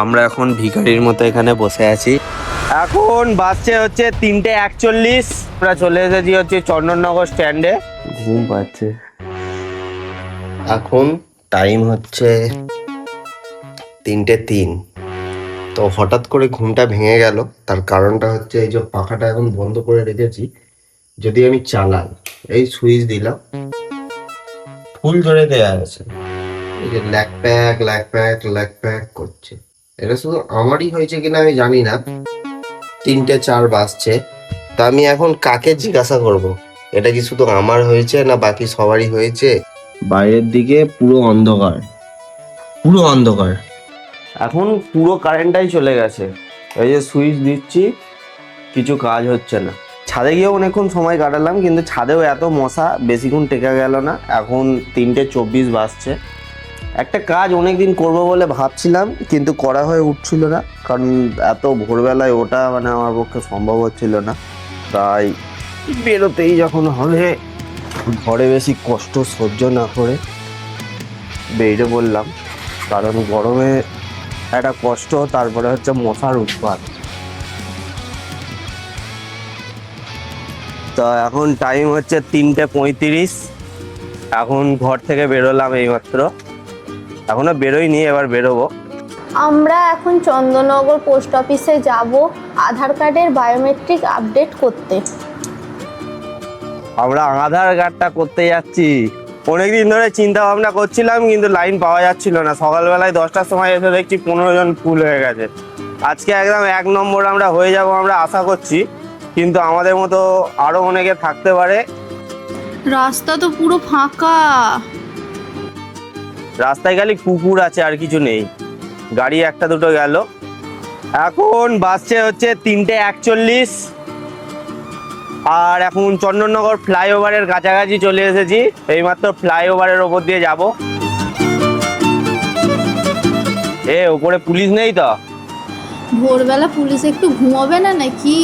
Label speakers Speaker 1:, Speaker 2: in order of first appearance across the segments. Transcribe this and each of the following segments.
Speaker 1: আমরা এখন ভিখারির মতো এখানে বসে আছি। এখন বাজছে হচ্ছে 3:41। আমরা চলে এসেছি হচ্ছে চন্দননগর স্ট্যান্ডে। ঘুম পাচ্ছে। এখন টাইম হচ্ছে 3:03। তো হঠাৎ করে ঘুমটা ভেঙে গেল। তার কারণটা হচ্ছে এই যে পাখাটা এখন বন্ধ করে রেখেছি, যদি আমি চালাই, এই সুইচ দিলাম, ফুল ধরে দেয়া আছে, এই যে ল্যাক প্যাক ল্যাক প্যাক ল্যাক প্যাক করছে। এটা শুধু আমারই হয়েছে কিনা আমি জানি না। 3:04 বাজছে। তা আমি এখন কাকে জিজ্ঞাসা করব, এটা কি শুধু আমার হয়েছে না বাকি সবারই হয়েছে? বাইরের দিকে পুরো অন্ধকার, পুরো অন্ধকার। এখন পুরো কারেন্টটাই চলে গেছে। এই যে সুইচ দিচ্ছি, কিছু কাজ হচ্ছে না। ছাদে গিয়েও অনেকক্ষণ সময় কাটালাম, কিন্তু ছাদেও এত মশা, বেশিক্ষণ টেকা গেল না। এখন 3:24 বাজছে। একটা কাজ অনেকদিন করব বলে ভাবছিলাম, কিন্তু করা হয়ে উঠছিল না, কারণ এত ভোরবেলায় ওটা মানে আমার পক্ষে সম্ভব হচ্ছিল না। তাই বেরোতেই যখন হবে, ঘরে বেশি কষ্ট সহ্য না করে বেরিয়ে পড়লাম। কারণ গরমে একটা কষ্ট, তারপরে হচ্ছে মশার উৎপাত। তা এখন টাইম হচ্ছে 3:35। এখন ঘর থেকে বেরোলাম এইমাত্র, এখনো বেরোইনি, এবার বেরোবো।
Speaker 2: আমরা এখন চন্দননগর পোস্ট অফিসে যাব আধার কার্ডের বায়োমেট্রিক আপডেট করতে।
Speaker 1: আমরা আধার কার্ডটা করতে যাচ্ছি। অনেকদিন ধরে চিন্তা ভাবনা করছিলাম, কিন্তু লাইন পাওয়া যাচ্ছিল না। সকালবেলায় 10টার সময় এসে দেখছি 15 জন ফুল হয়ে গেছে। আজকে একদম 1 নম্বর আমরা হয়ে যাব, আমরা আশা করছি, কিন্তু আমাদের মতো আরো অনেকে থাকতে পারে।
Speaker 2: রাস্তা তো পুরো ফাঁকা।
Speaker 1: রাস্তায় খালি কুকুর আছে, আর কিছু নেই। গাড়ি একটা দুটো গেল। এখন বাজছে হচ্ছে 3:41, আর এখন চন্দননগর ফ্লাইওভারের কাছাকাছি চলে এসেছি। এইমাত্র ফ্লাইওভারের ওপর দিয়ে যাব। ওপরে পুলিশ নেই তো?
Speaker 2: ভোরবেলা পুলিশ একটু ঘুমাবে না নাকি?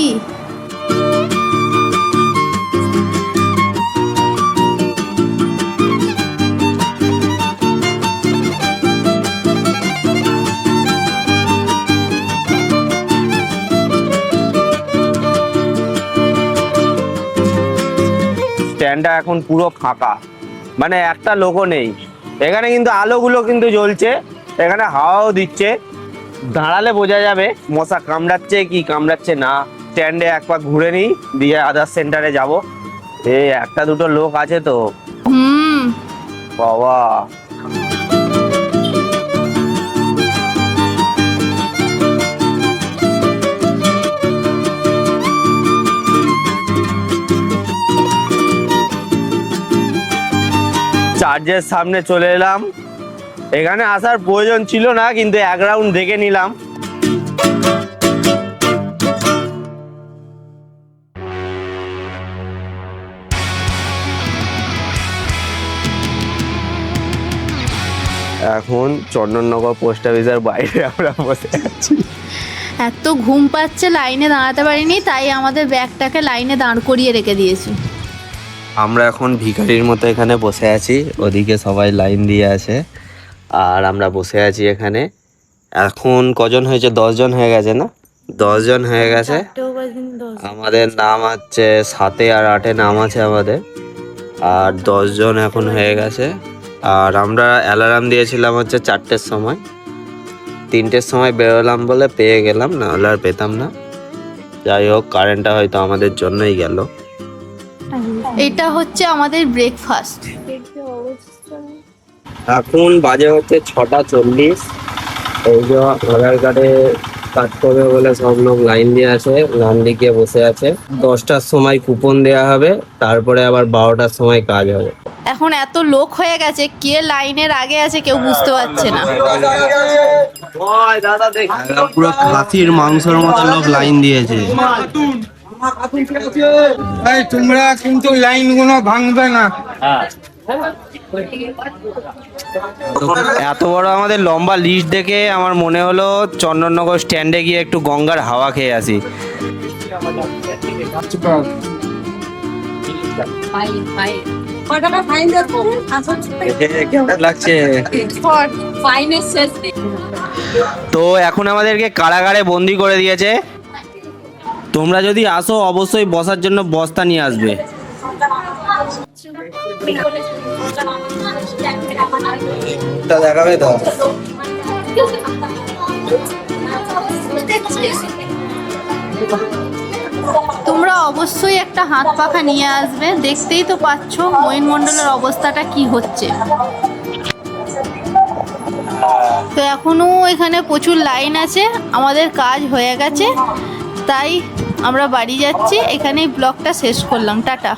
Speaker 1: স্ট্যান্ডটা এখন পুরো ফাঁকা, মানে একটা লোকও নেই এখানে। কিন্তু আলোগুলো কিন্তু জ্বলছে, এখানে হাওয়াও দিচ্ছে। দাঁড়ালে বোঝা যাবে মশা কামড়াচ্ছে কি কামড়াচ্ছে না। স্ট্যান্ডে এক পাক ঘুরে নিই, দিয়ে আদার সেন্টারে যাব। একটা দুটো লোক আছে তো। বাবা, চার্চের সামনে চলে এলাম। এখানে আসার প্রয়োজন ছিল না, কিন্তু 1 রাউন্ড দেখে নিলাম। এখন চন্দননগর পোস্ট অফিসের বাইরে আমরা বসে আছি।
Speaker 2: এত ঘুম পাচ্ছে, লাইনে দাঁড়াতে পারিনি, তাই আমাদের ব্যাগটাকে লাইনে দাঁড় করিয়ে রেখে দিয়েছি।
Speaker 1: আমরা এখন ভিখারির মতো এখানে বসে আছি, ওদিকে সবাই লাইন দিয়ে আছে, আর আমরা বসে আছি এখানে। এখন কজন হয়েছে? 10 জন হয়ে গেছে না? 10 জন হয়ে গেছে। আমাদের নাম হচ্ছে 7 আর 8 নাম আছে আমাদের, আর 10 জন এখন হয়ে গেছে। আর আমরা অ্যালার্ম দিয়েছিলাম হচ্ছে 4টের সময়, 3টের সময় বেরোলাম বলে পেয়ে গেলাম, না হলে আর পেতাম না। যাই হোক, কারেন্টটা হয়তো আমাদের জন্যই গেল।
Speaker 2: এটা হচ্ছে আমাদের ব্রেকফাস্ট।
Speaker 1: এখন বাজে হচ্ছে 6:40। এই যে আধার কার্ডে কাজ করবে বলে সব লোক লাইন দিয়ে আছে, লাইন দিকে বসে আছে। 10টার সময় কুপন দেয়া হবে, তারপরে আবার 12টার সময় কাজ হবে।
Speaker 2: এখন এত লোক হয়ে গেছে, কে লাইনের আগে আছে কেউ বুঝতে পারছে না।
Speaker 1: পুরো খাসির মাংসের মতো লোক লাইন দিয়েছে।
Speaker 3: তোমরা কিন্তু লাইন গুলো ভাঙবে না।
Speaker 1: এত বড় আমাদের লম্বা লিস্ট দেখে আমার মনে হলো চন্দননগর স্ট্যান্ডে গিয়ে একটু গঙ্গার হাওয়া খেয়ে আসি।
Speaker 4: কেমন লাগছে? তো এখন আমাদেরকে কারাগারে বন্দি করে দিয়েছে। তোমরা যদি আসো অবশ্যই বসার জন্য বস্তা নিয়ে আসবে। দেখাবে তো।
Speaker 2: তোমরা অবশ্যই একটা হাত পাখা নিয়ে আসবে, দেখতেই তো পাচ্ছ মহিনমণ্ডলের অবস্থাটা কি হচ্ছে। তো এখনো এখানে প্রচুর লাইন আছে, আমাদের কাজ হয়ে গেছে, তাই আমরা বাড়ি যাচ্ছি। এখানেই ব্লগটা শেষ করলাম, টাটা।